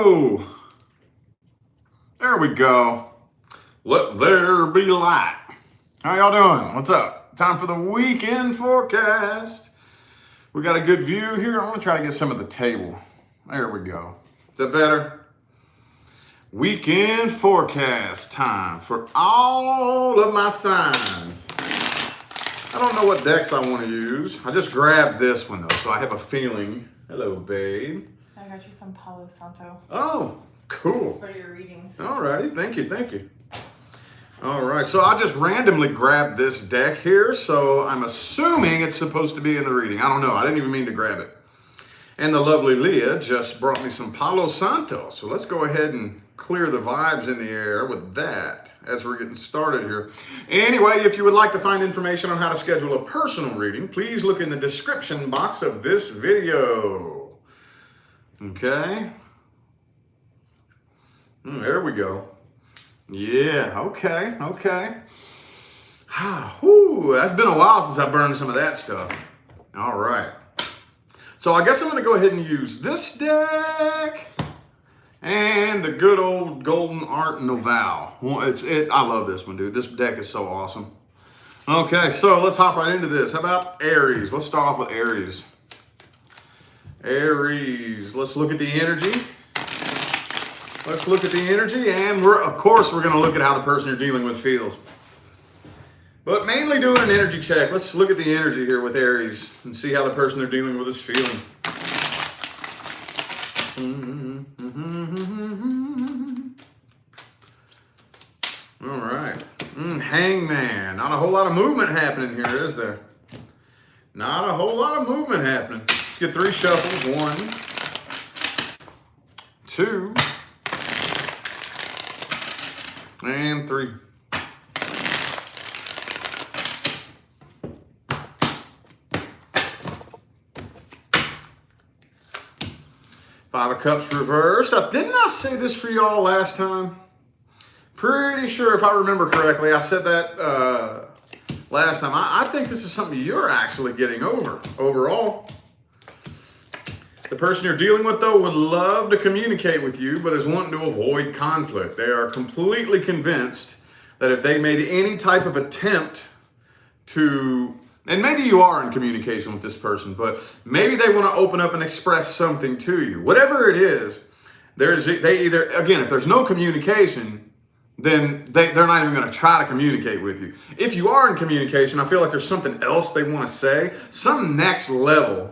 go. There we go. Let there be light. How y'all doing? What's up? Time for the weekend forecast. We got a good view here. I'm gonna try to get some of the table. There we go. Is that better? Weekend forecast time for all of my signs. I don't know what decks I want to use. I just grabbed this one though, so I have a feeling. Hello, babe. I got you some Palo Santo. Oh, cool. For your readings. All righty, thank you, thank you. All right, so I just randomly grabbed this deck here, so I'm assuming it's supposed to be in the reading. I don't know, I didn't even mean to grab it. And the lovely Leah just brought me some Palo Santo, so let's go ahead and clear the vibes in the air with that as we're getting started here. Anyway, if you would like to find information on how to schedule a personal reading, please look in the description box of this video. Okay. There we go. Yeah, okay. Whew, that's been a while since I burned some of that stuff. All right. So I guess I'm going to go ahead and use this deck and the good old Golden Art Noveau. I love this one, dude. This deck is so awesome. Okay, so let's hop right into this. How about Aries? Let's start off with Aries. Aries, let's look at the energy. Let's look at the energy, and of course we're going to look at how the person you're dealing with feels. But mainly doing an energy check. Let's look at the energy here with Aries and see how the person they're dealing with is feeling. All right. Hangman. Not a whole lot of movement happening here, is there? Not a whole lot of movement happening. Let's get 3 shuffles. 1, 2, and 3. Five of Cups reversed. Didn't I say this for y'all last time? Pretty sure, if I remember correctly, I said that last time. I think this is something you're actually getting over overall. The person you're dealing with, though, would love to communicate with you, but is wanting to avoid conflict. They are completely convinced that if they made any type of attempt to, and maybe you are in communication with this person, but maybe they want to open up and express something to you. Whatever it is, they either, again, if there's no communication, then they're not even going to try to communicate with you. If you are in communication, I feel like there's something else they want to say, some next level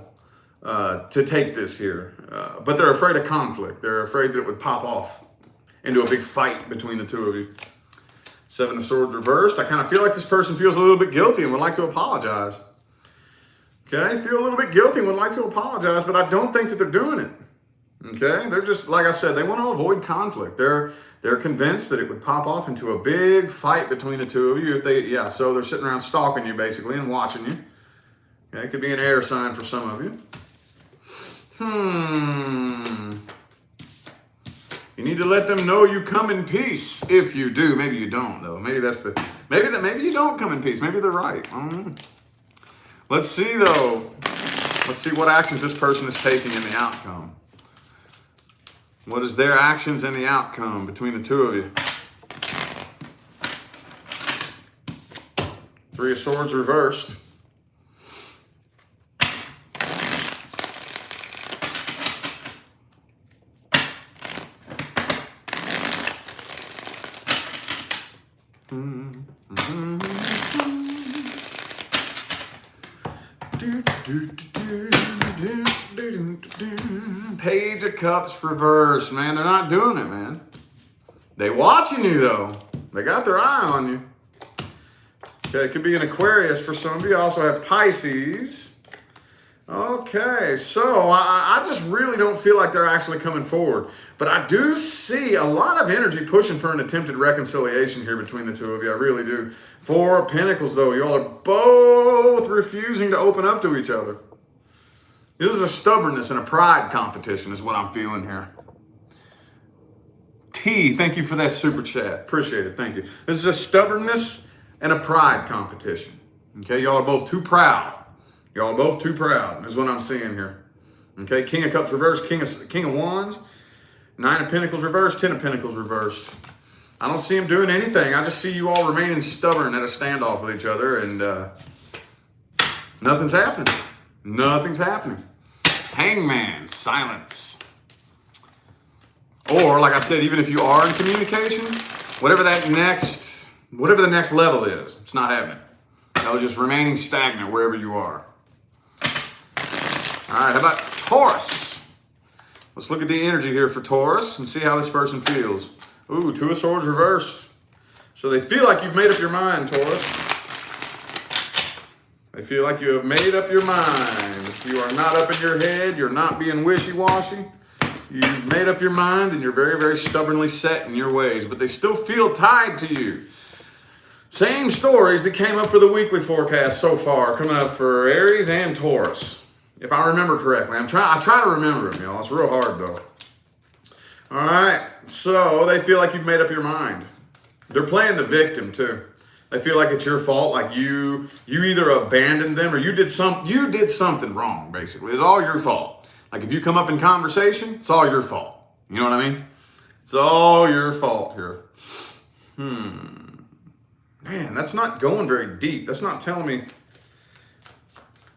to take this here. But they're afraid of conflict. They're afraid that it would pop off into a big fight between the two of you. 7 of Swords reversed. I kind of feel like this person feels a little bit guilty and would like to apologize. Okay, feel a little bit guilty and would like to apologize, but I don't think that they're doing it. Okay, they're just, like I said, they want to avoid conflict. They're convinced that it would pop off into a big fight between the two of you if they, so they're sitting around stalking you basically and watching you. Okay, it could be an air sign for some of you. You need to let them know you come in peace. If you do, maybe you don't though. Maybe you don't come in peace. Maybe they're right. I don't know. Let's see though. Let's see what actions this person is taking in the outcome. What is their actions in the outcome between the two of you? 3 of Swords reversed. Page of Cups reversed. Man, they're not doing it, man. They watching you, though. They got their eye on you. Okay, it could be an Aquarius for some of you. I also have Pisces. Okay, so I just really don't feel like they're actually coming forward. But I do see a lot of energy pushing for an attempted reconciliation here between the two of you. I really do. 4 of Pentacles, though. Y'all are both refusing to open up to each other. This is a stubbornness and a pride competition is what I'm feeling here. T, thank you for that super chat. Appreciate it. Thank you. This is a stubbornness and a pride competition. Okay, y'all are both too proud. Y'all are both too proud is what I'm seeing here. Okay, King of Cups reversed, King of Wands. 9 of Pentacles reversed, 10 of Pentacles reversed. I don't see them doing anything. I just see you all remaining stubborn at a standoff with each other, and nothing's happening. Nothing's happening. Hangman, silence. Or, like I said, even if you are in communication, whatever the next level is, it's not happening. No, just remaining stagnant wherever you are. All right, how about Taurus? Let's look at the energy here for Taurus and see how this person feels. Ooh, 2 of Swords reversed. So they feel like you've made up your mind, Taurus. They feel like you have made up your mind. You are not up in your head. You're not being wishy-washy. You've made up your mind and you're very, very stubbornly set in your ways, but they still feel tied to you. Same stories that came up for the weekly forecast so far, coming up for Aries and Taurus. If I remember correctly. I try to remember them, y'all. It's real hard, though. All right. So they feel like you've made up your mind. They're playing the victim, too. They feel like it's your fault, like you either abandoned them or you did something wrong, basically. It's all your fault. Like if you come up in conversation, it's all your fault. You know what I mean? It's all your fault here. Man, that's not going very deep. That's not telling me.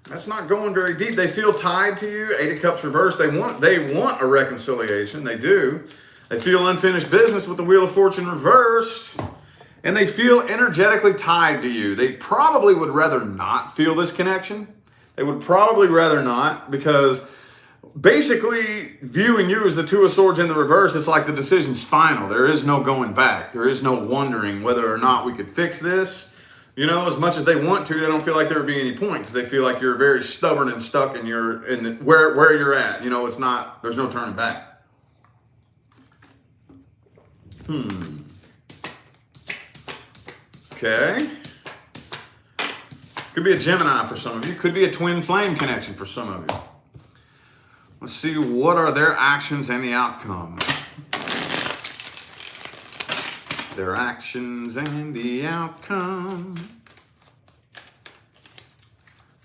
That's not going very deep. They feel tied to you. 8 of Cups reversed. They want a reconciliation. They do. They feel unfinished business with the Wheel of Fortune reversed. And they feel energetically tied to you. They probably would rather not feel this connection. They would probably rather not, because basically viewing you as the 2 of Swords in the reverse, it's like the decision's final. There is no going back. There is no wondering whether or not we could fix this. You know, as much as they want to, they don't feel like there would be any point, because they feel like you're very stubborn and stuck in where you're at. You know, there's no turning back. Okay. Could be a Gemini for some of you. Could be a twin flame connection for some of you. Let's see, what are their actions and the outcome? Their actions and the outcome.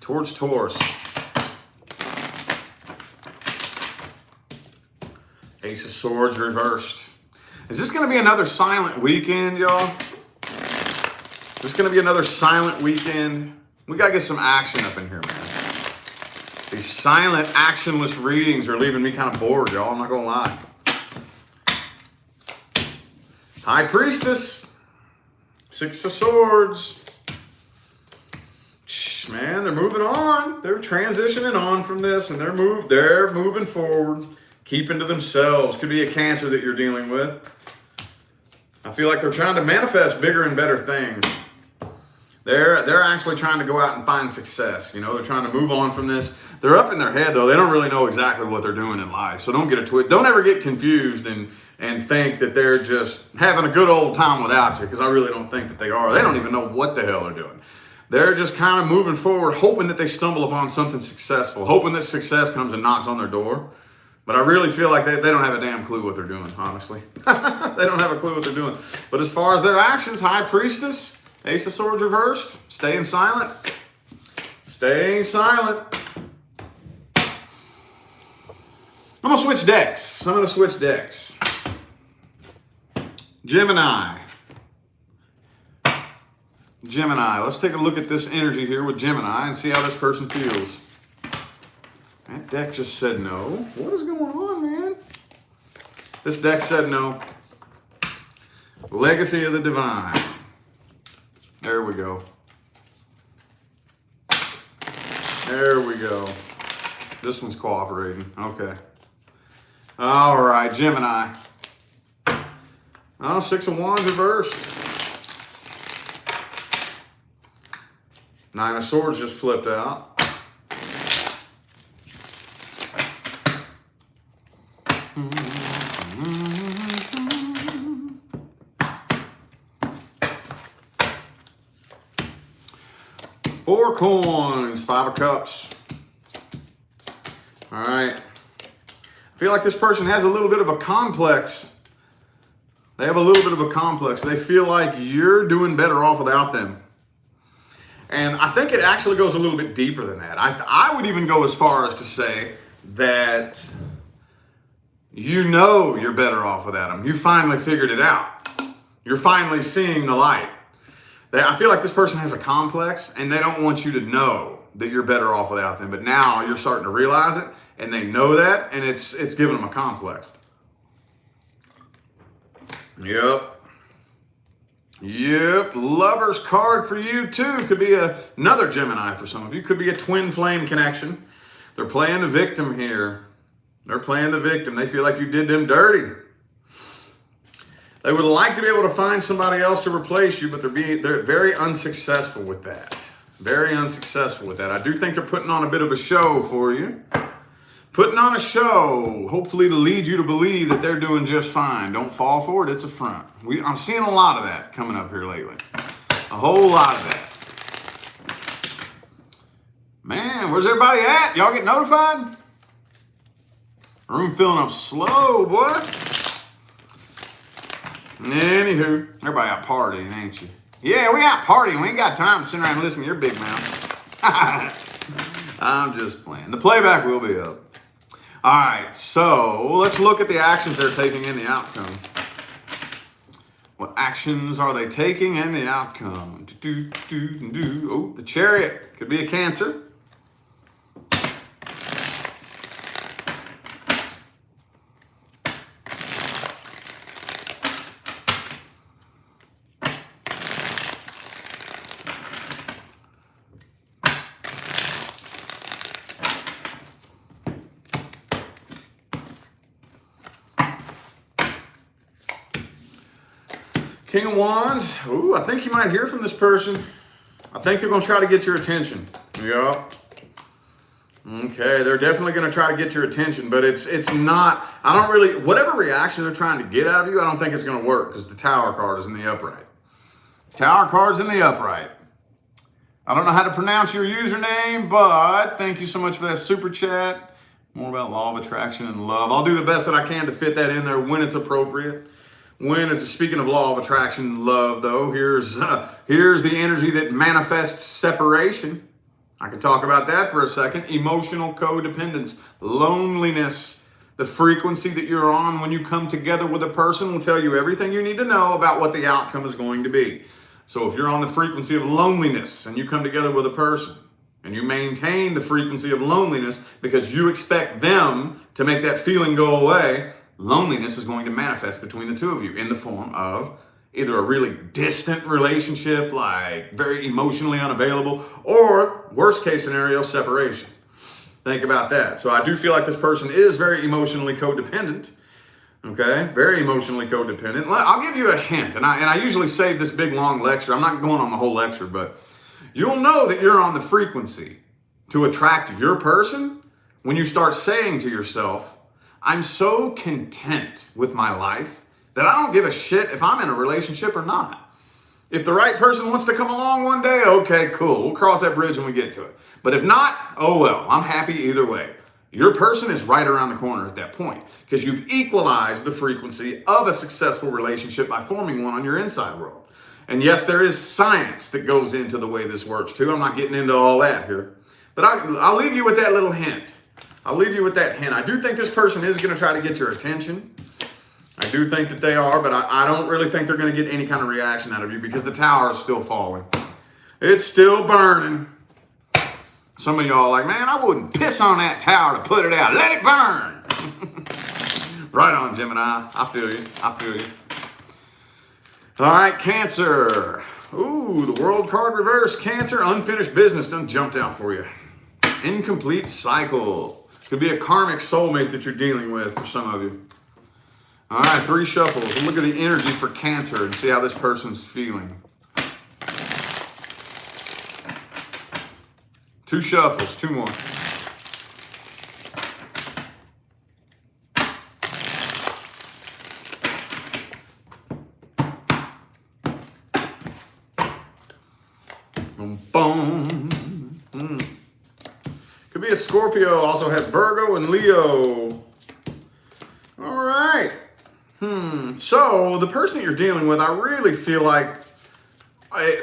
Towards Taurus. Ace of Swords reversed. Is this going to be another silent weekend, y'all? Is this going to be another silent weekend? We got to get some action up in here, man. These silent, actionless readings are leaving me kind of bored, y'all. I'm not going to lie. High Priestess. 6 of Swords. Man, they're moving on. They're transitioning on from this, and they're moving forward, keeping to themselves. Could be a Cancer that you're dealing with. I feel like they're trying to manifest bigger and better things. They're actually trying to go out and find success. You know, they're trying to move on from this. They're up in their head, though. They don't really know exactly what they're doing in life. So don't get a twist. Don't ever get confused and think that they're just having a good old time without you, because I really don't think that they are. They don't even know what the hell they're doing. They're just kind of moving forward, hoping that they stumble upon something successful, hoping that success comes and knocks on their door. But I really feel like they don't have a damn clue what they're doing, honestly. They don't have a clue what they're doing. But as far as their actions, High Priestess, Ace of Swords reversed, staying silent. Staying silent. I'm going to switch decks. Gemini. Let's take a look at this energy here with Gemini and see how this person feels. That deck just said no. What is going on, man? This deck said no. Legacy of the Divine. There we go. There we go. This one's cooperating. Okay. All right, Gemini. Oh, 6 of Wands reversed. 9 of Swords just flipped out. Four coins, 5 of Cups. All right. I feel like this person has a little bit of a complex. They have a little bit of a complex. They feel like you're doing better off without them. And I think it actually goes a little bit deeper than that. I would even go as far as to say that, You know you're better off without them. You finally figured it out. You're finally seeing the light. I feel like this person has a complex and they don't want you to know that you're better off without them. But now you're starting to realize it and they know that, and it's giving them a complex. Yep. Lover's card for you too. Could be another Gemini for some of you. Could be a twin flame connection. They're playing the victim here. They're playing the victim. They feel like you did them dirty. They would like to be able to find somebody else to replace you, but they're very unsuccessful with that. Very unsuccessful with that. I do think they're putting on a bit of a show for you. Putting on a show, hopefully to lead you to believe that they're doing just fine. Don't fall for it, it's a front. I'm seeing a lot of that coming up here lately. A whole lot of that. Man, where's everybody at? Y'all get notified? Room filling up slow, boy. Anywho, everybody out partying, ain't you? Yeah, we out partying. We ain't got time to sit around and listen to your big mouth. I'm just playing. The playback will be up. All right, so let's look at the actions they're taking and the outcome. What actions are they taking and the outcome? Oh, the Chariot. Could be a Cancer. King of Wands. Ooh, I think you might hear from this person. I think they're going to try to get your attention. Yeah. Okay, they're definitely going to try to get your attention, but it's not, I don't really, whatever reaction they're trying to get out of you, I don't think it's going to work because the Tower card is in the upright. Tower card's in the upright. I don't know how to pronounce your username, but thank you so much for that super chat. More about law of attraction and love. I'll do the best that I can to fit that in there when it's appropriate. Speaking of law of attraction and love, though, here's the energy that manifests separation. I can talk about that for a second. Emotional codependence, loneliness, the frequency that you're on when you come together with a person will tell you everything you need to know about what the outcome is going to be. So if you're on the frequency of loneliness and you come together with a person and you maintain the frequency of loneliness because you expect them to make that feeling go away, loneliness is going to manifest between the two of you in the form of either a really distant relationship, like very emotionally unavailable, or worst case scenario, separation. Think about that. So I do feel like this person is very emotionally codependent. Okay, very emotionally codependent. I'll give you a hint, and I usually save this big long lecture. I'm not going on the whole lecture, but you'll know that you're on the frequency to attract your person when you start saying to yourself, I'm so content with my life that I don't give a shit if I'm in a relationship or not. If the right person wants to come along one day, okay, cool. We'll cross that bridge when we get to it. But if not, oh well, I'm happy either way. Your person is right around the corner at that point because you've equalized the frequency of a successful relationship by forming one on your inside world. And yes, there is science that goes into the way this works too. I'm not getting into all that here. But I'll leave you with that little hint. I'll leave you with that hint. I do think this person is going to try to get your attention. I do think that they are, but I don't really think they're going to get any kind of reaction out of you because the tower is still falling. It's still burning. Some of y'all are like, man, I wouldn't piss on that tower to put it out. Let it burn. Right on, Gemini. I feel you. I feel you. All right, Cancer. Ooh, the World card reverse. Cancer, unfinished business done jumped out for you. Incomplete cycle. Could be a karmic soulmate that you're dealing with for some of you. All right, 3 shuffles. We'll look at the energy for Cancer and see how this person's feeling. 2 shuffles, 2 more. Boom, boom. Could be a Scorpio, also have Virgo and Leo. All right. So the person that you're dealing with, I really feel like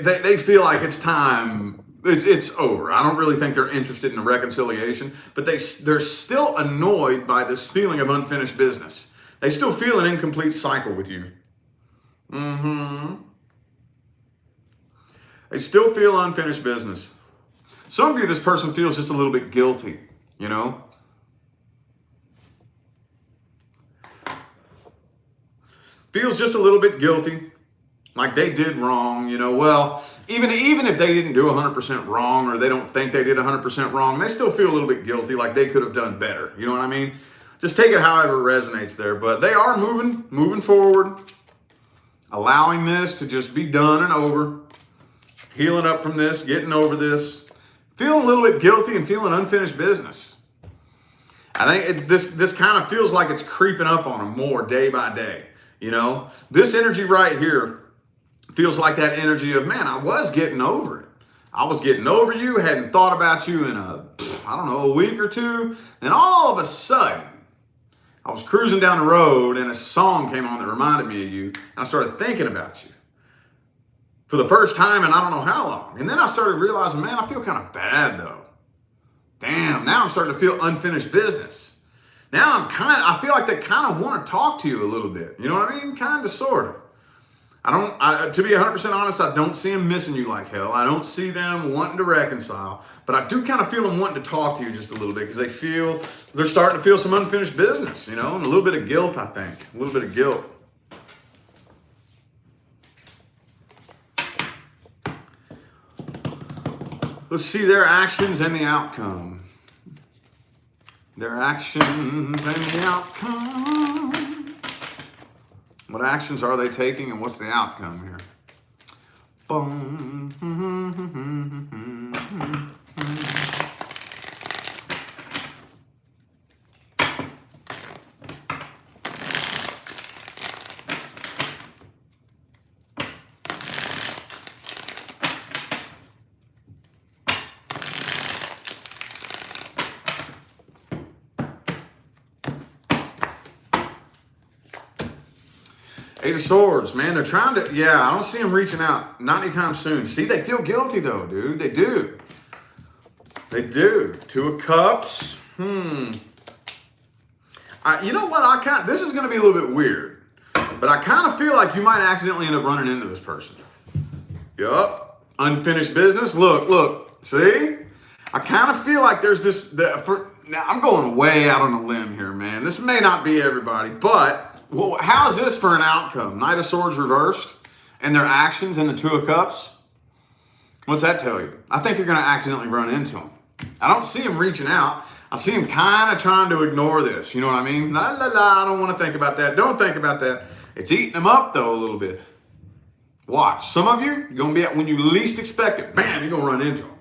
they feel like it's time It's over. I don't really think they're interested in a reconciliation, but they're still annoyed by this feeling of unfinished business. They still feel an incomplete cycle with you. They still feel unfinished business. Some of you, this person feels just a little bit guilty, you know? Feels just a little bit guilty, like they did wrong, you know? Well, even if they didn't do 100% wrong, or they don't think they did 100% wrong, they still feel a little bit guilty, like they could have done better. You know what I mean? Just take it however it resonates there. But they are moving forward, allowing this to just be done and over, healing up from this, getting over this, feeling a little bit guilty and feeling unfinished business. I think this kind of feels like it's creeping up on them more day by day. You know, this energy right here feels like that energy of, man, I was getting over it. I was getting over you, hadn't thought about you in a week or two. Then all of a sudden, I was cruising down the road and a song came on that reminded me of you. And I started thinking about you for the first time in I don't know how long. And then I started realizing, man, I feel kind of bad though. Damn, now I'm starting to feel unfinished business. Now I feel like they kind of want to talk to you a little bit. You know what I mean? Kind of, sort of. To be 100% honest, I don't see them missing you like hell. I don't see them wanting to reconcile, but I do kind of feel them wanting to talk to you just a little bit because they're starting to feel some unfinished business, you know, and a little bit of guilt, I think. A little bit of guilt. Let's see their actions and the outcome. Their actions and the outcome. What actions are they taking and what's the outcome here? Boom. Eight of Swords, man, they're trying to, I don't see them reaching out, not anytime soon. See, they feel guilty though, dude. They do. They do. Two of Cups. You know what, this is going to be a little bit weird, but I kind of feel like you might accidentally end up running into this person. Yup. Unfinished business. Look, see? I kind of feel like there's now I'm going way out on a limb here, man. This may not be everybody, but well, how is this for an outcome? Knight of Swords reversed and their actions and the Two of Cups. What's that tell you? I think you're going to accidentally run into them. I don't see them reaching out. I see them kind of trying to ignore this. You know what I mean? I don't want to think about that. Don't think about that. It's eating them up though a little bit. Watch. Some of you, you're going to be at when you least expect it. Bam, you're going to run into them.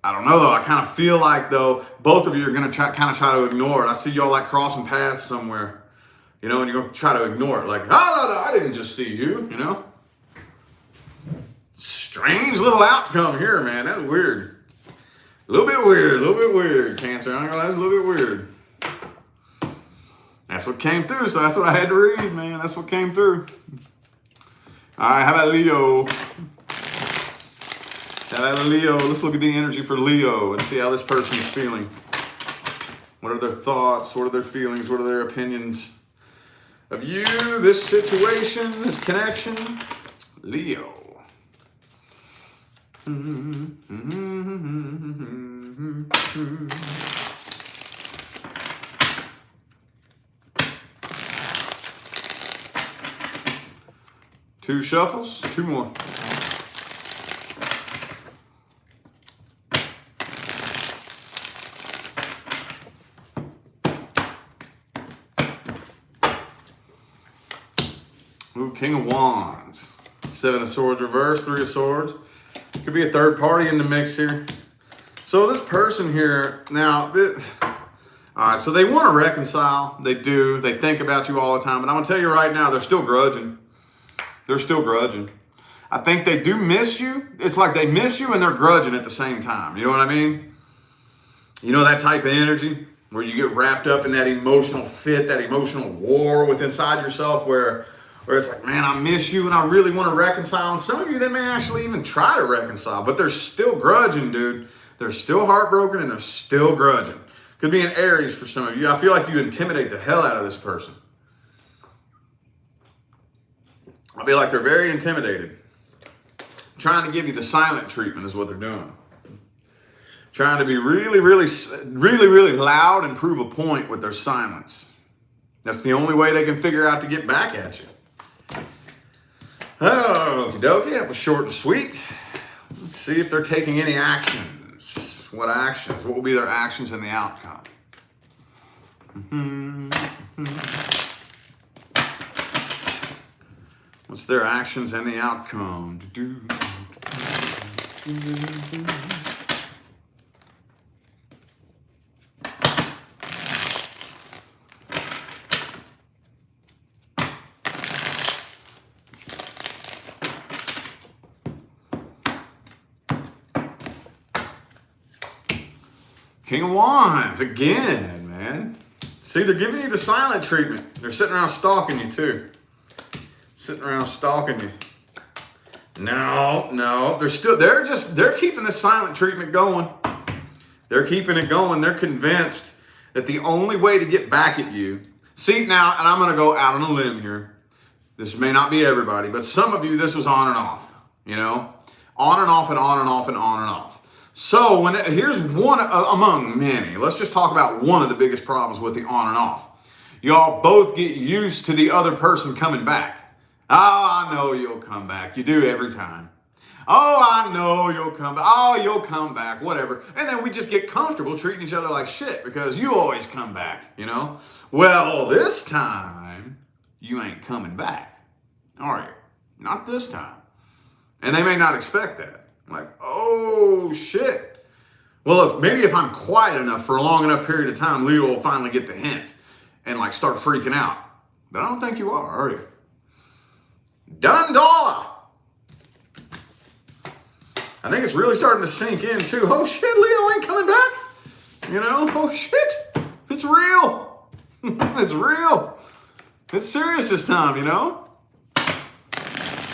I don't know though. I kind of feel like though both of you are going to try to ignore it. I see y'all like crossing paths somewhere, you know, and you're going to try to ignore it. Like, no, I didn't just see you, you know. Strange little outcome here, man. That's weird. A little bit weird, Cancer. I'm gonna lie, that's a little bit weird. That's what came through, so that's what I had to read, man. That's what came through. All right, how about Leo? Let's look at the energy for Leo and see how this person is feeling. What are their thoughts? What are their feelings? What are their opinions of you, this situation, this connection? Leo. Two shuffles, two more. Ooh, King of Wands. Seven of Swords reversed, Three of Swords. Could be a third party in the mix here. So this person here, now, all right, so they want to reconcile. They do. They think about you all the time. But I'm going to tell you right now, they're still grudging. They're still grudging. I think they do miss you. It's like they miss you and they're grudging at the same time. You know what I mean? You know that type of energy where you get wrapped up in that emotional fit, that emotional war within inside yourself where, where it's like, man, I miss you and I really want to reconcile. And some of you, they may actually even try to reconcile, but they're still grudging, dude. They're still heartbroken and they're still grudging. Could be an Aries for some of you. I feel like you intimidate the hell out of this person. I feel like they're very intimidated. Trying to give you the silent treatment is what they're doing. Trying to be really, really, really, really loud and prove a point with their silence. That's the only way they can figure out to get back at you. Okie dokie, that was short and sweet. Let's see if they're taking any actions. What actions? What will be their actions and the outcome? What's their actions and the outcome? King of Wands, again, man. See, they're giving you the silent treatment. They're sitting around stalking you, too. Sitting around stalking you. No, they're keeping the silent treatment going. They're keeping it going. They're convinced that the only way to get back at you, see now, and I'm going to go out on a limb here. This may not be everybody, but some of you, this was on and off, you know, on and off and on and off and on and off. So here's one among many. Let's just talk about one of the biggest problems with the on and off. Y'all both get used to the other person coming back. Oh, I know you'll come back. You do every time. Oh, I know you'll come back. Oh, you'll come back, whatever. And then we just get comfortable treating each other like shit because you always come back, you know? Well, this time, you ain't coming back, are you? Not this time. And they may not expect that. Like, oh, shit. Well, maybe if I'm quiet enough for a long enough period of time, Leo will finally get the hint and, like, start freaking out. But I don't think you are you? Done dollar. I think it's really starting to sink in, too. Oh, shit, Leo ain't coming back. You know, oh, shit. It's real. It's real. It's serious this time, you know?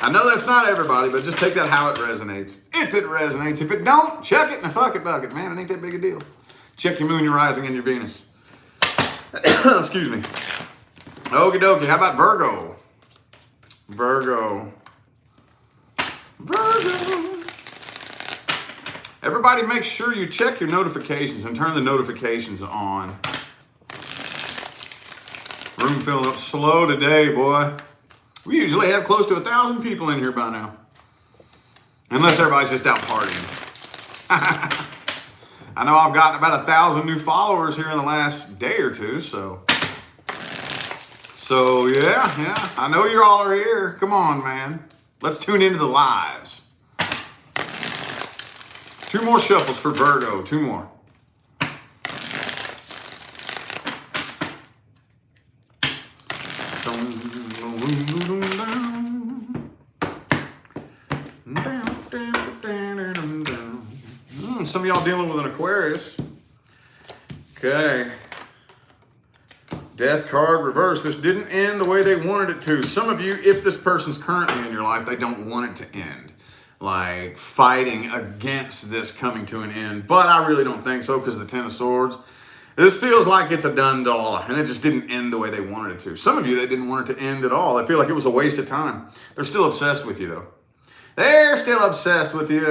I know that's not everybody, but just take that how it resonates. If it resonates. If it don't, chuck it in a fucking bucket, man. It ain't that big a deal. Check your moon, your rising, and your Venus. Excuse me. Okie dokie. How about Virgo? Virgo. Everybody make sure you check your notifications and turn the notifications on. Room filling up slow today, boy. We usually have close to 1,000 people in here by now. Unless everybody's just out partying. I know I've gotten about 1,000 new followers here in the last day or two, so yeah. I know you all are here. Come on, man. Let's tune into the lives. 2 more shuffles for Virgo. 2 more. Some of y'all dealing with an Aquarius. Okay. Death card reverse. This didn't end the way they wanted it to. Some of you, if this person's currently in your life, they don't want it to end. Like fighting against this coming to an end. But I really don't think so because of the Ten of Swords. This feels like it's a done dollar and it just didn't end the way they wanted it to. Some of you, they didn't want it to end at all. They feel like it was a waste of time. They're still obsessed with you though. They're still obsessed with you.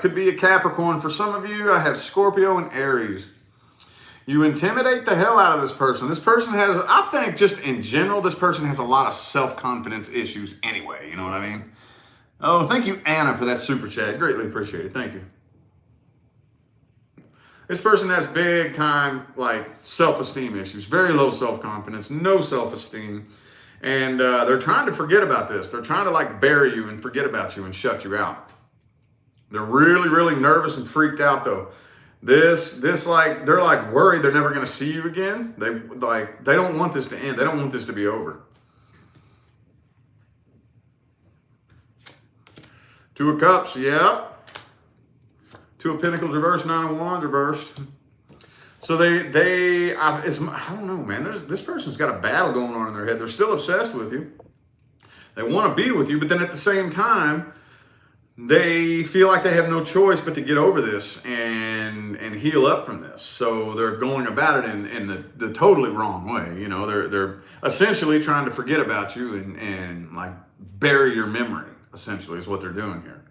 Could be a Capricorn. For some of you, I have Scorpio and Aries. You intimidate the hell out of this person. This person has, I think just in general, this person has a lot of self-confidence issues anyway. You know what I mean? Oh, thank you, Anna, for that super chat. Greatly appreciated. Thank you. This person has big time, like, self-esteem issues. Very low self-confidence, no self-esteem. And they're trying to forget about this. They're trying to like bury you and forget about you and shut you out. They're really, really nervous and freaked out though. This like, they're like worried they're never going to see you again. They don't want this to end. They don't want this to be over. 2 of Cups, yep. 2 of Pentacles reversed, 9 of Wands reversed. So I don't know, man. This person's got a battle going on in their head. They're still obsessed with you. They want to be with you, but then at the same time, they feel like they have no choice but to get over this and heal up from this. So they're going about it in the totally wrong way. You know, they're essentially trying to forget about you and like bury your memory, essentially, is what they're doing here.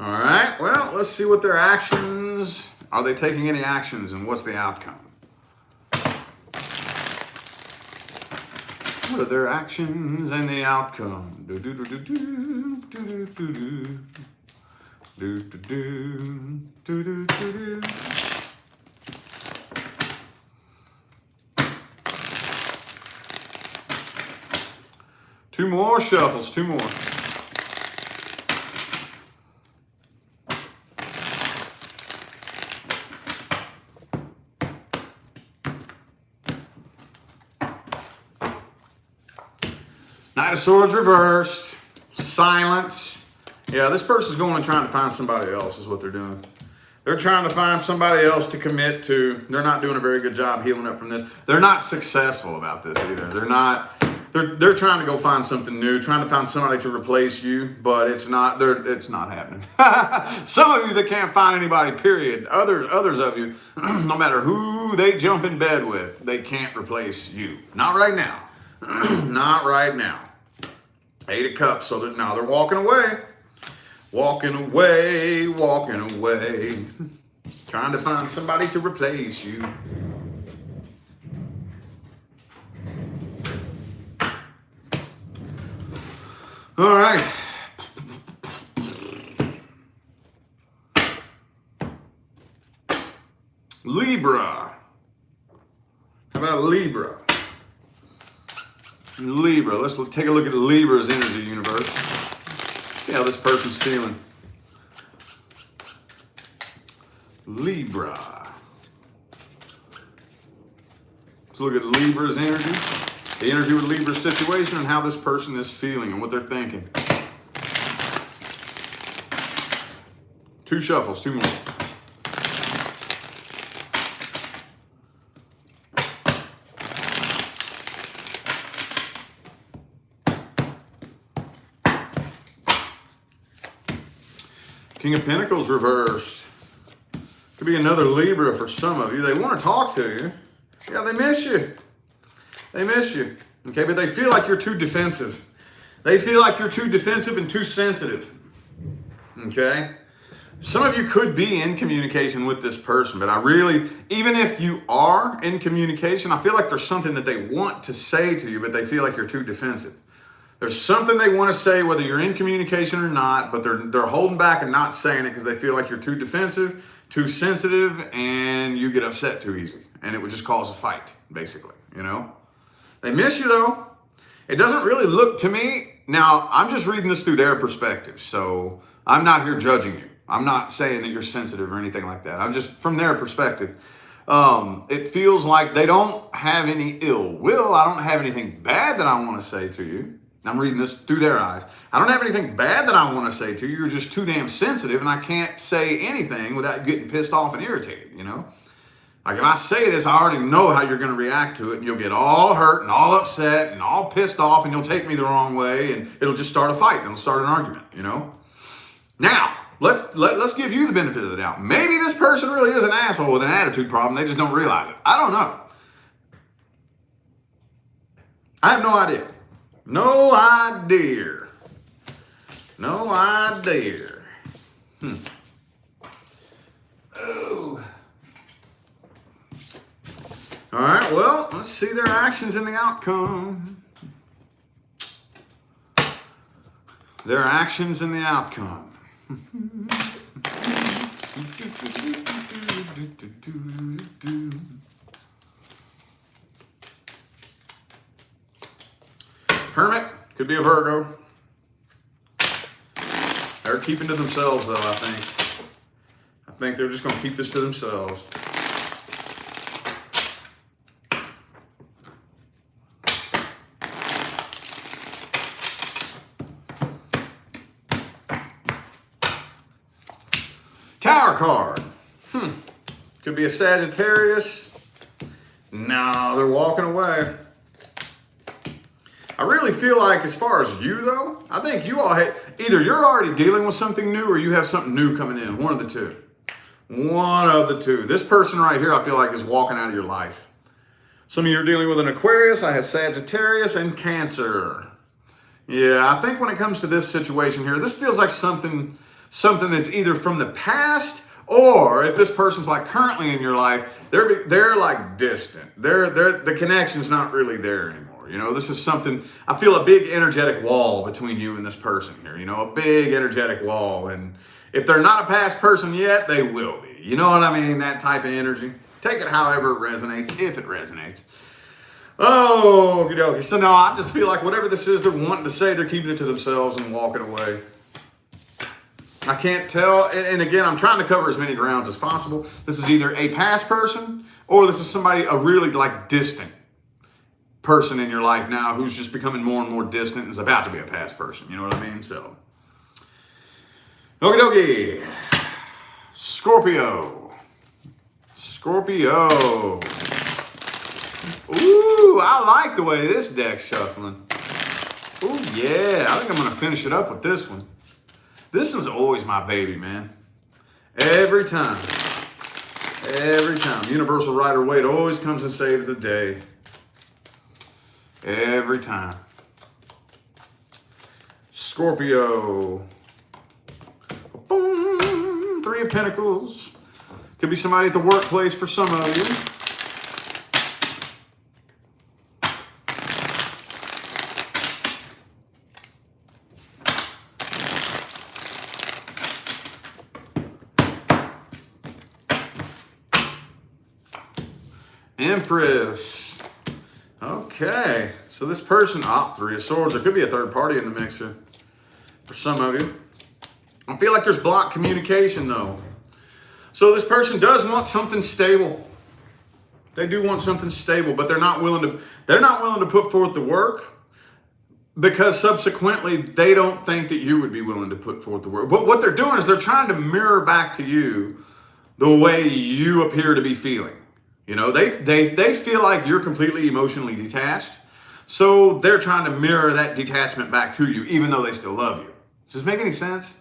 All right, well, let's see what their actions, are they taking any actions, and what's the outcome? What are their actions and the outcome? Do do do do do do do do do do do do do. Two more shuffles, two more. Knight of Swords reversed. Silence. Yeah, this person's going and trying to find somebody else is what they're doing. They're trying to find somebody else to commit to. They're not doing a very good job healing up from this. They're not successful about this either. They're trying to go find something new, trying to find somebody to replace you, but it's not happening. Some of you that can't find anybody, period. Others of you, no matter who they jump in bed with, they can't replace you. Not right now. Not right now. 8 of Cups, so now they're walking away. Walking away, walking away. Trying to find somebody to replace you. All right. Libra. How about Libra? Libra. Let's take a look at Libra's energy universe. See how this person's feeling. Libra. Let's look at Libra's energy. The energy with Libra's situation and how this person is feeling and what they're thinking. 2 shuffles, 2 more. King of Pentacles reversed. Could be another Libra for some of you. They want to talk to you. Yeah, they miss you. They miss you. Okay, but they feel like you're too defensive. They feel like you're too defensive and too sensitive. Okay? Some of you could be in communication with this person, but even if you are in communication, I feel like there's something that they want to say to you, but they feel like you're too defensive. There's something they want to say, whether you're in communication or not, but they're holding back and not saying it because they feel like you're too defensive, too sensitive, and you get upset too easy. And it would just cause a fight, basically, you know? They miss you, though. It doesn't really look to me. Now, I'm just reading this through their perspective, so I'm not here judging you. I'm not saying that you're sensitive or anything like that. I'm just, from their perspective, it feels like they don't have any ill will. I don't have anything bad that I want to say to you. I'm reading this through their eyes. I don't have anything bad that I want to say to you. You're just too damn sensitive, and I can't say anything without getting pissed off and irritated, you know? Like, if I say this, I already know how you're going to react to it, and you'll get all hurt and all upset and all pissed off, and you'll take me the wrong way, and it'll just start a fight, and it'll start an argument, you know? Now, let's give you the benefit of the doubt. Maybe this person really is an asshole with an attitude problem. They just don't realize it. I don't know. I have no idea. No idea. No idea. Oh. All right, well, let's see their actions and the outcome. Their actions and the outcome. Hermit, could be a Virgo. They're keeping to themselves, though, I think. I think they're just going to keep this to themselves. Tower card. Could be a Sagittarius. No, they're walking away. I really feel like as far as you though, I think you all either you're already dealing with something new or you have something new coming in. One of the two. One of the two. This person right here I feel like is walking out of your life. Some of you are dealing with an Aquarius. I have Sagittarius and Cancer. Yeah, I think when it comes to this situation here, this feels like something that's either from the past or if this person's like currently in your life, they're like distant. The connection's not really there anymore. You know, this is something, I feel a big energetic wall between you and this person here, you know, a big energetic wall. And if they're not a past person yet, they will be. You know what I mean? That type of energy. Take it however it resonates, if it resonates. Oh, okie dokie. So now I just feel like whatever this is they're wanting to say, they're keeping it to themselves and walking away. I can't tell. And again, I'm trying to cover as many grounds as possible. This is either a past person or this is somebody, a really like distant person in your life now who's just becoming more and more distant and is about to be a past person. You know what I mean? So, okie dokie. Scorpio. Scorpio. Ooh, I like the way this deck's shuffling. Ooh, yeah. I think I'm going to finish it up with this one. This one's always my baby, man. Every time. Every time. Universal Rider Waite always comes and saves the day. Every time. Scorpio. Boom. Three of Pentacles. Could be somebody at the workplace for some of you. Empress. Okay. So this person, Three of Swords. There could be a third party in the mix here for some of you. I feel like there's blocked communication though. So this person does want something stable. They do want something stable, but they're not willing to put forth the work because subsequently they don't think that you would be willing to put forth the work. But what they're doing is they're trying to mirror back to you the way you appear to be feeling. You know, they feel like you're completely emotionally detached. So they're trying to mirror that detachment back to you, even though they still love you. Does this make any sense?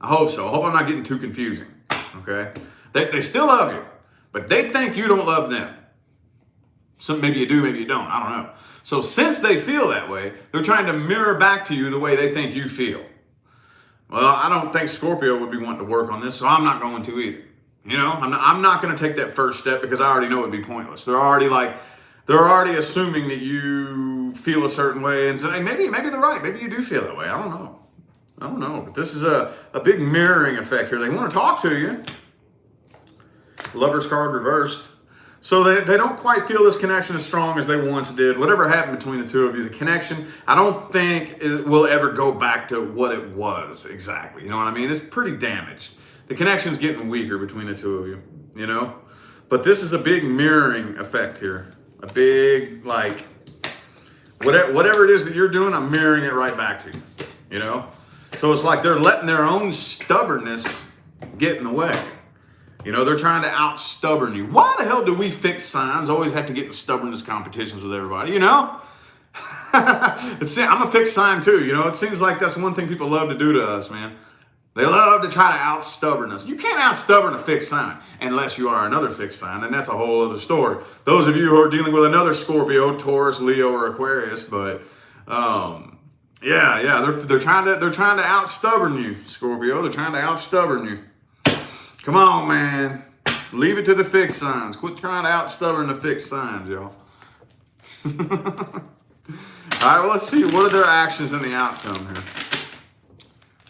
I hope so. I hope I'm not getting too confusing. Okay? They still love you, but they think you don't love them. So maybe you do, maybe you don't. I don't know. So since they feel that way, they're trying to mirror back to you the way they think you feel. Well, I don't think Scorpio would be wanting to work on this, so I'm not going to either. You know, I'm not going to take that first step because I already know it'd be pointless. They're already assuming that you feel a certain way and say, hey, maybe they're right. Maybe you do feel that way. I don't know. But this is a big mirroring effect here. They want to talk to you. Lover's card reversed. So they don't quite feel this connection as strong as they once did. Whatever happened between the two of you, the connection, I don't think it will ever go back to what it was exactly. You know what I mean? It's pretty damaged. The connection's getting weaker between the two of you, you know? But this is a big mirroring effect here. A big, like, whatever it is that you're doing, I'm mirroring it right back to you, you know? So it's like they're letting their own stubbornness get in the way. You know, they're trying to out-stubborn you. Why the hell do we fixed signs always have to get in stubbornness competitions with everybody, you know? I'm a fixed sign too, you know? It seems like that's one thing people love to do to us, man. They love to try to out-stubborn us. You can't out-stubborn a fixed sign unless you are another fixed sign, and that's a whole other story. Those of you who are dealing with another Scorpio, Taurus, Leo, or Aquarius, but they're trying to out-stubborn you, Scorpio. They're trying to out-stubborn you. Come on, man. Leave it to the fixed signs. Quit trying to out-stubborn the fixed signs, y'all. All right, well, let's see. What are their actions and the outcome here?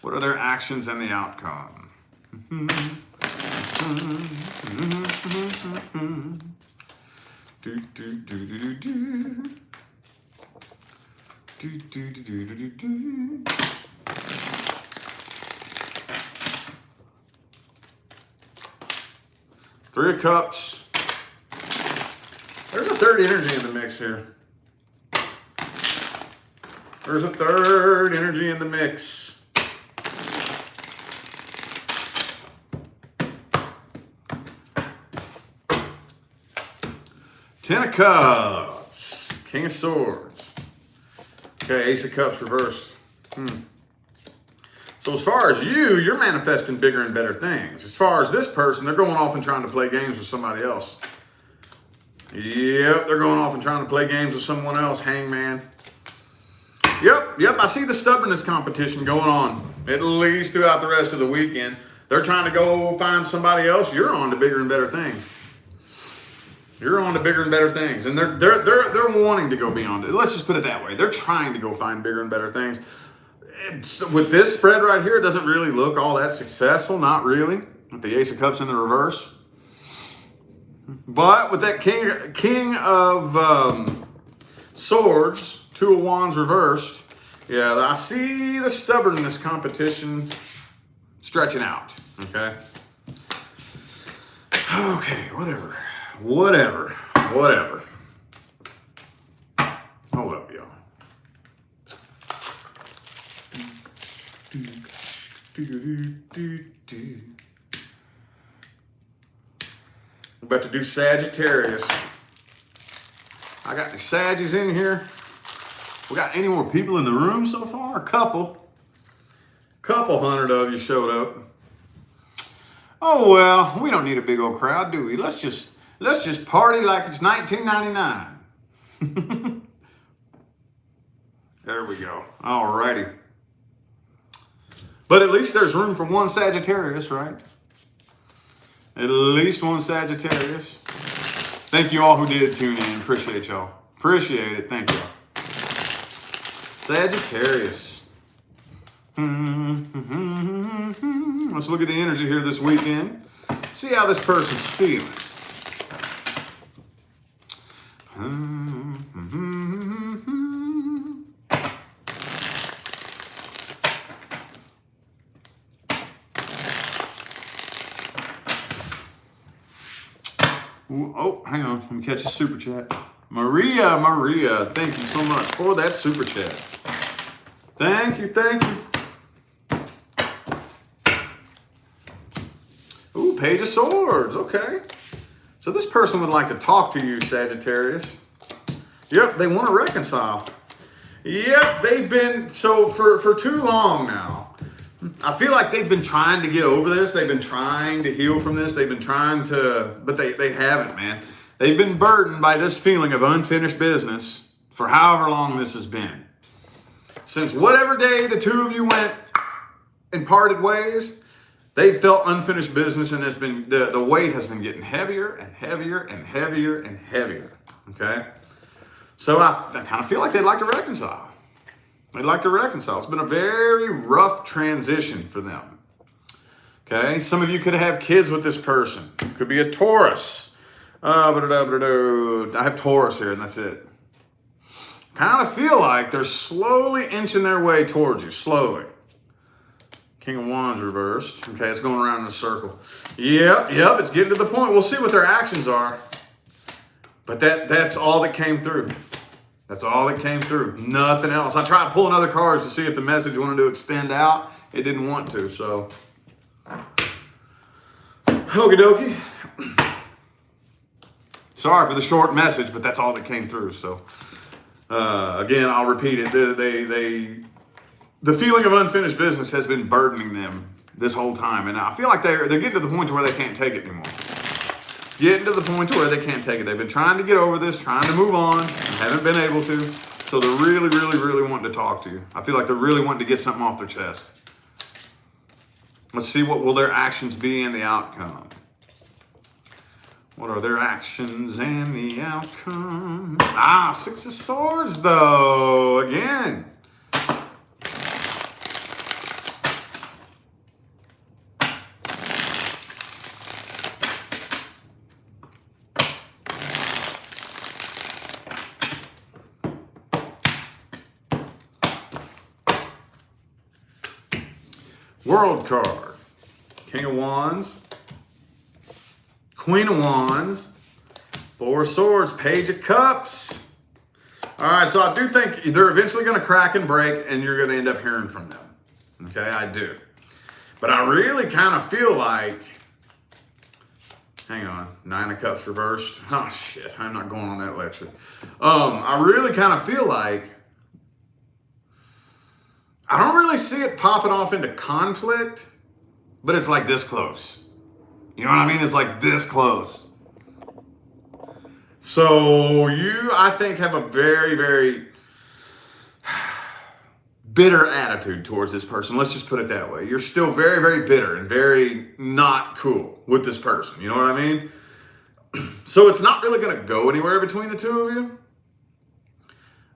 What are their actions and the outcome? Three of Cups. There's a third energy in the mix here. There's a third energy in the mix. Ten of Cups. King of Swords. Okay, Ace of Cups reversed. So as far as you're manifesting bigger and better things. As far as this person, they're going off and trying to play games with somebody else. Yep, they're going off and trying to play games with someone else. Hangman. Yep, I see the stubbornness competition going on, at least throughout the rest of the weekend. They're trying to go find somebody else. You're on to bigger and better things. You're on to bigger and better things. And they're wanting to go beyond it. Let's just put it that way. They're trying to go find bigger and better things. With this spread right here, it doesn't really look all that successful. Not really. With the Ace of Cups in the reverse. But with that King of Swords, Two of Wands reversed, yeah, I see the stubbornness competition stretching out, okay? Okay, whatever. Hold up, y'all. I'm about to do Sagittarius. I got the Saggies in here. We got any more people in the room so far? A couple hundred of you showed up. Oh well, we don't need a big old crowd, do we? Let's just party like it's 1999. There we go. All righty. But at least there's room for one Sagittarius, right? At least one Sagittarius. Thank you all who did tune in. Appreciate y'all. Appreciate it. Thank you. Sagittarius. Let's look at the energy here this weekend. See how this person's feeling. Oh, hang on. Let me catch a super chat. Maria, thank you so much for that super chat. Thank you. Ooh, Page of Swords. Okay. So this person would like to talk to you, Sagittarius. Yep, they want to reconcile. Yep, they've been, so for too long now, I feel like they've been trying to get over this. They've been trying to heal from this. They've been trying to, but they haven't, man. They've been burdened by this feeling of unfinished business for however long this has been. Since whatever day the two of you went and parted ways, they felt unfinished business, and it's been the weight has been getting heavier and heavier and heavier and heavier. Okay? So I kind of feel like they'd like to reconcile. They'd like to reconcile. It's been a very rough transition for them. Okay? Some of you could have kids with this person. Could be a Taurus. I have Taurus here, and that's it. Kind of feel like they're slowly inching their way towards you. Slowly. King of Wands reversed. Okay, it's going around in a circle. Yep, it's getting to the point. We'll see what their actions are. But that's all that came through. That's all that came through. Nothing else. I tried pulling other cards to see if the message wanted to extend out. It didn't want to, so. Okie dokie. Sorry for the short message, but that's all that came through. So, again, I'll repeat it. The feeling of unfinished business has been burdening them this whole time. And I feel like they're getting to the point to where they can't take it anymore. It's getting to the point to where they can't take it. They've been trying to get over this, trying to move on, and haven't been able to. So they're really, really, really wanting to talk to you. I feel like they're really wanting to get something off their chest. Let's see what will their actions be and the outcome. What are their actions and the outcome? Six of Swords, though. Again. World card. King of Wands. Queen of Wands. Four of Swords. Page of Cups. All right, so I do think they're eventually going to crack and break, and you're going to end up hearing from them. Okay, I do. But I really kind of feel like hang on. Nine of Cups reversed. Oh, shit. I'm not going on that lecture. I really kind of feel like I don't really see it popping off into conflict, but it's like this close. You know what I mean? It's like this close. So you, I think, have a very, very bitter attitude towards this person. Let's just put it that way. You're still very, very bitter and very not cool with this person. You know what I mean? So it's not really going to go anywhere between the two of you.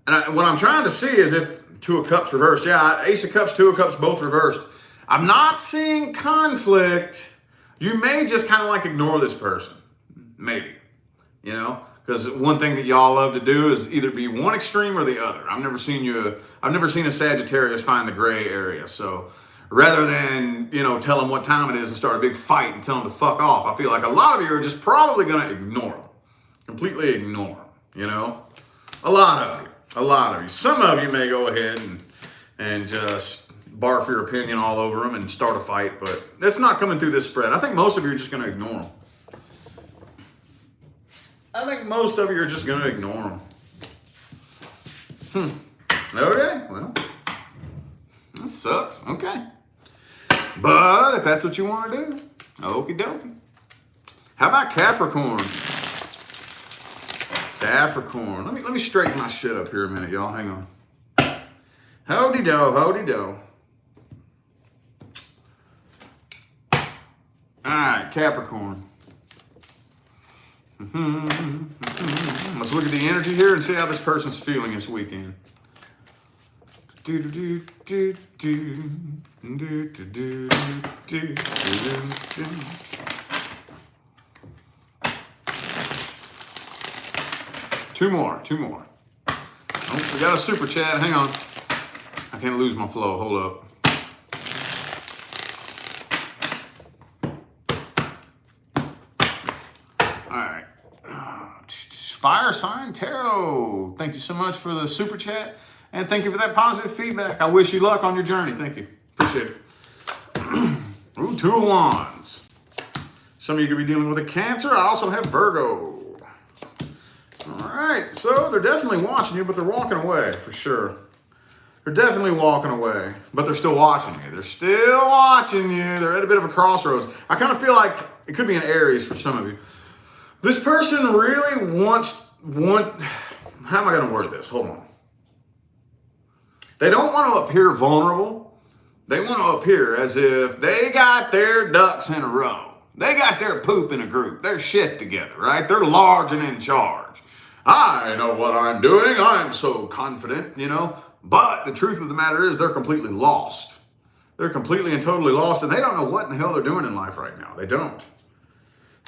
And what I'm trying to see is if Two of Cups reversed. Yeah, Ace of Cups, Two of Cups, both reversed. I'm not seeing conflict. You may just kind of like ignore this person. Maybe. You know? Because one thing that y'all love to do is either be one extreme or the other. I've never seen a Sagittarius find the gray area. So rather than, you know, tell them what time it is and start a big fight and tell them to fuck off, I feel like a lot of you are just probably going to ignore them. Completely ignore them, you know? A lot of you. Some of you may go ahead and just barf your opinion all over them and start a fight, but that's not coming through this spread. I think most of you are just going to ignore them. Okay, well, that sucks. Okay. But if that's what you want to do, okie dokie. How about Capricorn? Capricorn. Let me straighten my shit up here a minute, y'all. Hang on. Howdy-do, howdy-do. All right, Capricorn. Let's look at the energy here and see how this person's feeling this weekend. Two more. Oh, we got a super chat. Hang on. I can't lose my flow. Hold up. All right. Fire Sign Tarot. Thank you so much for the super chat. And thank you for that positive feedback. I wish you luck on your journey. Thank you. Appreciate it. Ooh, Two of Wands. Some of you could be dealing with a Cancer. I also have Virgo. All right, so they're definitely watching you, but they're walking away for sure. They're definitely walking away, but they're still watching you. They're still watching you. They're at a bit of a crossroads. I kind of feel like it could be an Aries for some of you. This person really how am I going to word this? Hold on. They don't want to appear vulnerable. They want to appear as if they got their ducks in a row. They got their poop in a group. They're shit together, right? They're large and in charge. I know what I'm doing. I'm so confident, you know. But the truth of the matter is they're completely lost. They're completely and totally lost, and they don't know what in the hell they're doing in life right now. They don't.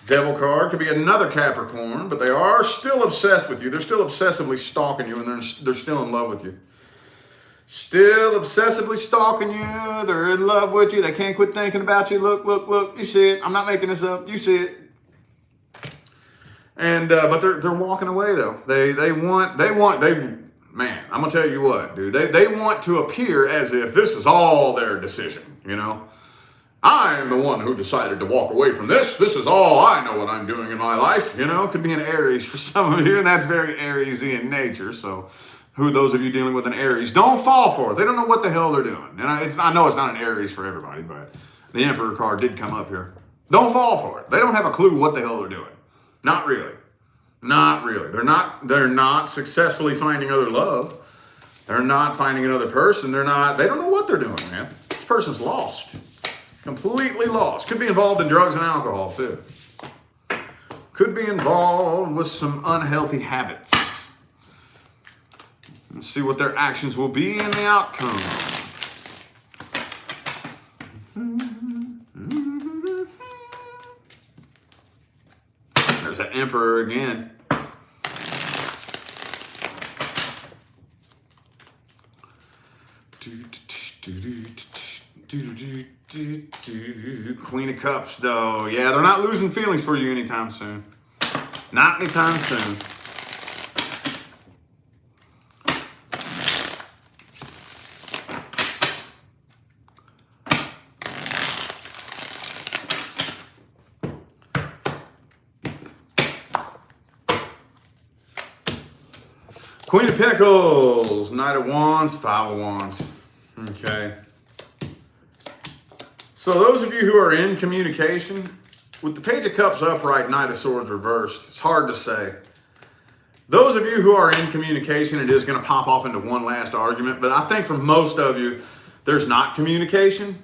Devil card could be another Capricorn, but they are still obsessed with you. They're still obsessively stalking you, and they're still in love with you. Still obsessively stalking you. They're in love with you. They can't quit thinking about you. Look. You see it. I'm not making this up. You see it. And but they're walking away though. Man, I'm gonna tell you what, dude. They want to appear as if this is all their decision. You know, I'm the one who decided to walk away from this. This is all I know what I'm doing in my life. You know, could be an Aries for some of you, and that's very Ariesy in nature. So, those of you dealing with an Aries, don't fall for it. They don't know what the hell they're doing. And I know it's not an Aries for everybody, but the Emperor card did come up here. Don't fall for it. They don't have a clue what the hell they're doing. Not really. They're not successfully finding other love. They're not finding another person. They don't know what they're doing, man. This person's lost. Completely lost. Could be involved in drugs and alcohol, too. Could be involved with some unhealthy habits. Let's see what their actions will be in the outcome. There's an Emperor again. Queen of Cups, though. Yeah, they're not losing feelings for you anytime soon. Not anytime soon. Queen of Pentacles, Knight of Wands, Five of Wands. Okay. So those of you who are in communication, with the Page of Cups upright, Knight of Swords reversed, it's hard to say. Those of you who are in communication, it is going to pop off into one last argument, but I think for most of you, there's not communication.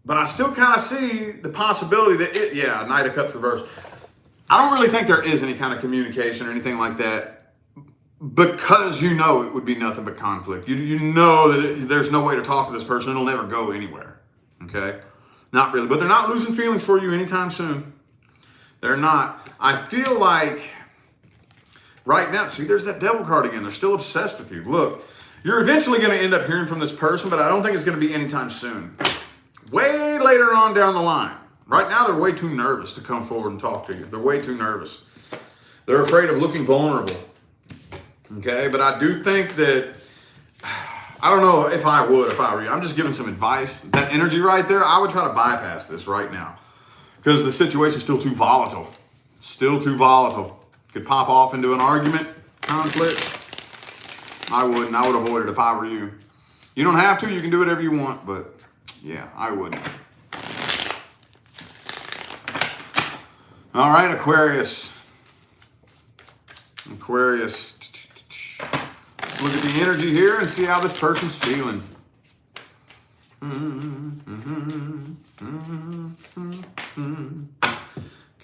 But I still kind of see the possibility that Knight of Cups reversed. I don't really think there is any kind of communication or anything like that, because you know it would be nothing but conflict. You know that there's no way to talk to this person. It'll never go anywhere. Okay? Not really. But they're not losing feelings for you anytime soon. They're not. I feel like right now, see, there's that Devil card again. They're still obsessed with you. Look, you're eventually going to end up hearing from this person, but I don't think it's going to be anytime soon. Way later on down the line. Right now, they're way too nervous to come forward and talk to you. They're way too nervous. They're afraid of looking vulnerable. Okay, but I do think that, I don't know if I were you. I'm just giving some advice. That energy right there, I would try to bypass this right now. Because the situation's still too volatile. Still too volatile. Could pop off into an argument, conflict. I wouldn't. I would avoid it if I were you. You don't have to. You can do whatever you want, but yeah, I wouldn't. All right, Aquarius. Aquarius. Look at the energy here and see how this person's feeling.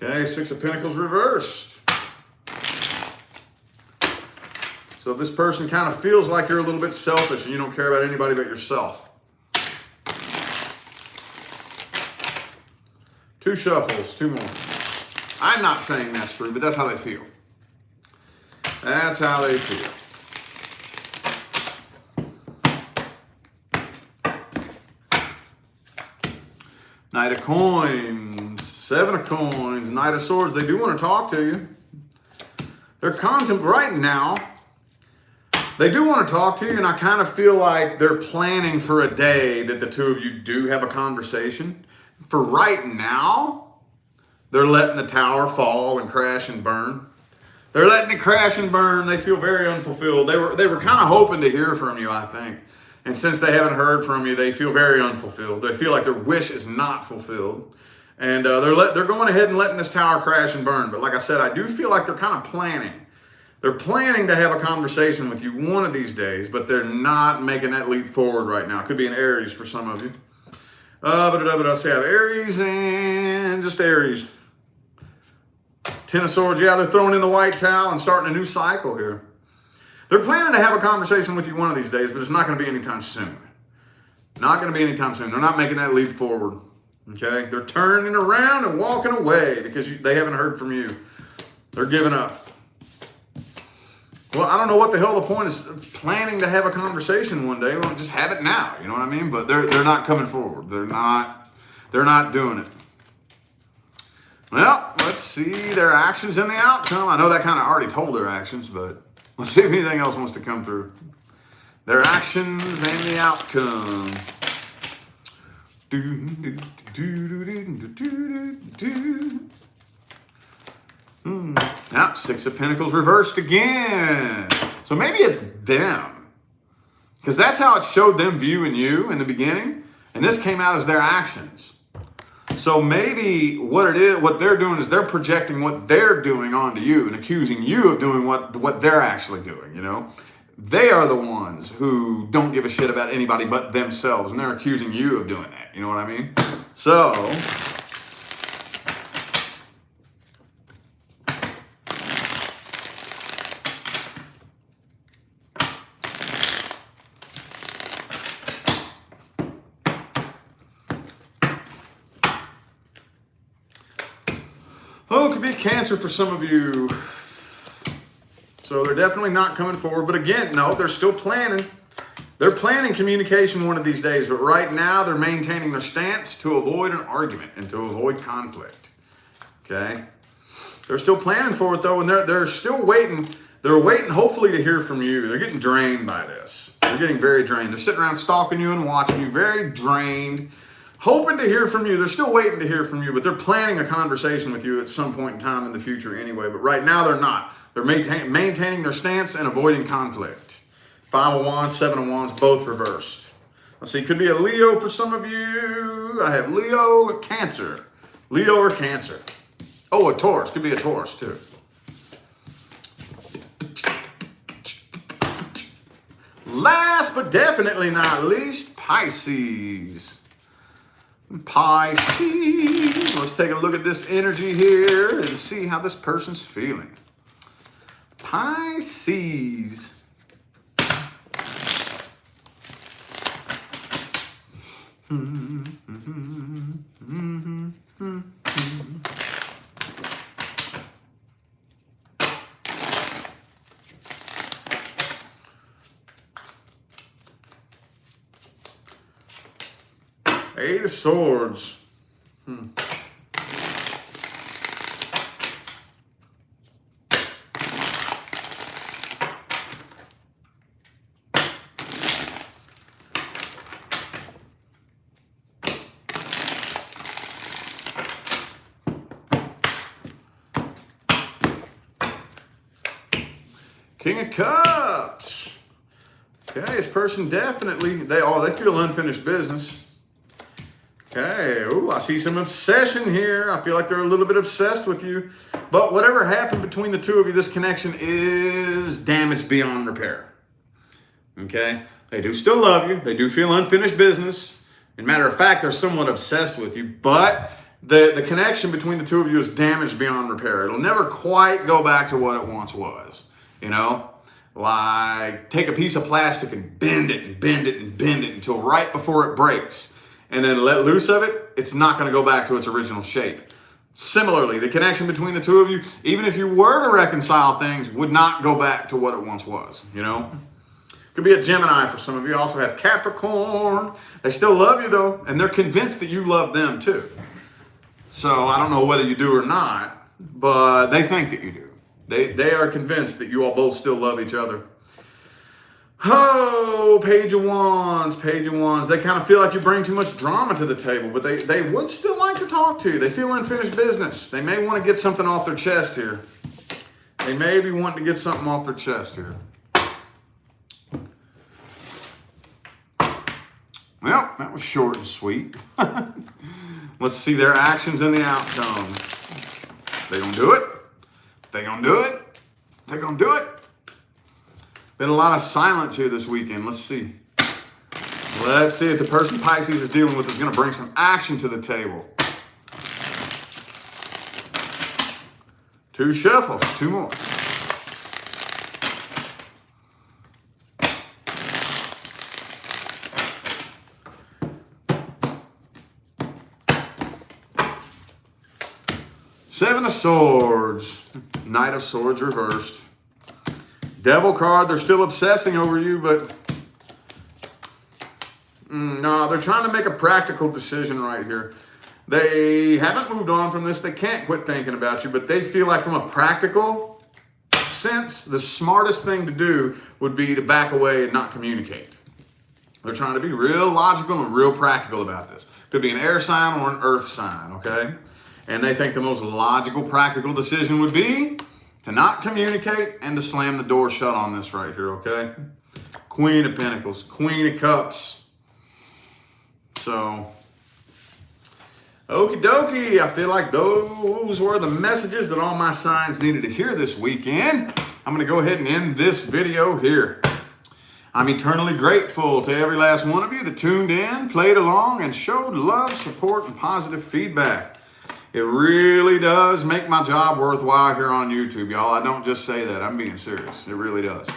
Okay, Six of Pentacles reversed. So this person kind of feels like you're a little bit selfish and you don't care about anybody but yourself. Two shuffles, two more. I'm not saying that's true, but that's how they feel. That's how they feel. Knight of Coins, Seven of Coins, Knight of Swords. They do want to talk to you. They're right now. They do want to talk to you, and I kind of feel like they're planning for a day that the two of you do have a conversation. For right now, they're letting the tower fall and crash and burn. They're letting it crash and burn. They feel very unfulfilled. They were kind of hoping to hear from you, I think. And since they haven't heard from you, they feel very unfulfilled. They feel like their wish is not fulfilled. And they're going ahead and letting this tower crash and burn. But like I said, I do feel like they're kind of planning. They're planning to have a conversation with you one of these days, but they're not making that leap forward right now. It could be an Aries for some of you. But I say I have Aries and just Aries. Ten of Swords, yeah, they're throwing in the white towel and starting a new cycle here. They're planning to have a conversation with you one of these days, but it's not going to be anytime soon. Not going to be anytime soon. They're not making that leap forward. Okay? They're turning around and walking away because they haven't heard from you. They're giving up. Well, I don't know what the hell the point is planning to have a conversation one day. Well, just have it now. You know what I mean? But they're not coming forward. They're not doing it. Well, let's see their actions and the outcome. I know that kind of already told their actions, but let's see if anything else wants to come through. Their actions and the outcome. Yep, Six of Pentacles reversed again. So maybe it's them. Because that's how it showed them viewing you in the beginning. And this came out as their actions. So maybe what they're doing is they're projecting what they're doing onto you and accusing you of doing what they're actually doing, you know? They are the ones who don't give a shit about anybody but themselves, and they're accusing you of doing that. You know what I mean? So it could be Cancer for some of you. So they're definitely not coming forward. But again, no, they're still planning. They're planning communication one of these days. But right now, they're maintaining their stance to avoid an argument and to avoid conflict. Okay? They're still planning for it, though, and they're still waiting. They're waiting, hopefully, to hear from you. They're getting drained by this. They're getting very drained. They're sitting around stalking you and watching you, very drained, hoping to hear from you. They're still waiting to hear from you, but they're planning a conversation with you at some point in time in the future anyway. But right now they're not. They're maintaining their stance and avoiding conflict. 5 of Wands, 7 of Wands, both reversed. Let's see, could be a Leo for some of you. I have Leo and Cancer. Leo or Cancer. Oh, a Taurus. Could be a Taurus too. Last but definitely not least, Pisces. Pisces. Let's take a look at this energy here and see how this person's feeling. Pisces. Eight of Swords. King of Cups. Okay, this person definitely, they feel unfinished business. Okay, ooh, I see some obsession here. I feel like they're a little bit obsessed with you. But whatever happened between the two of you, this connection is damaged beyond repair. Okay? They do still love you. They do feel unfinished business. As a matter of fact, they're somewhat obsessed with you. But the connection between the two of you is damaged beyond repair. It'll never quite go back to what it once was. You know? Like, take a piece of plastic and bend it and bend it and bend it until right before it breaks. And then let loose of it, it's not going to go back to its original shape. Similarly, the connection between the two of you, even if you were to reconcile things, would not go back to what it once was, you know? Could be a Gemini for some of you. Also have Capricorn. They still love you, though, and they're convinced that you love them, too. So I don't know whether you do or not, but they think that you do. They are convinced that you all both still love each other. Oh, Page of Wands, Page of Wands. They kind of feel like you bring too much drama to the table, but they would still like to talk to you. They feel unfinished business. They may want to get something off their chest here. They may be wanting to get something off their chest here. Well, that was short and sweet. Let's see their actions and the outcome. They gonna do it? They gonna do it? They gonna do it? Been a lot of silence here this weekend. Let's see. Let's see if the person Pisces is dealing with is going to bring some action to the table. 2 shuffles, 2 more. Seven of Swords. Knight of Swords reversed. Devil card, they're still obsessing over you, but no, they're trying to make a practical decision right here. They haven't moved on from this. They can't quit thinking about you, but they feel like from a practical sense, the smartest thing to do would be to back away and not communicate. They're trying to be real logical and real practical about this. Could be an air sign or an earth sign, okay? And they think the most logical, practical decision would be to not communicate and to slam the door shut on this right here, okay? Queen of Pentacles, Queen of Cups. So, okie dokie. I feel like those were the messages that all my signs needed to hear this weekend. I'm going to go ahead and end this video here. I'm eternally grateful to every last one of you that tuned in, played along, and showed love, support, and positive feedback. It really does make my job worthwhile here on YouTube, y'all. I don't just say that. I'm being serious. It really does.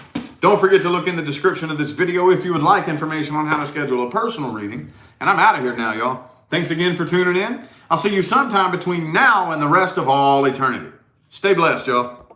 Don't forget to look in the description of this video if you would like information on how to schedule a personal reading. And I'm out of here now, y'all. Thanks again for tuning in. I'll see you sometime between now and the rest of all eternity. Stay blessed, y'all.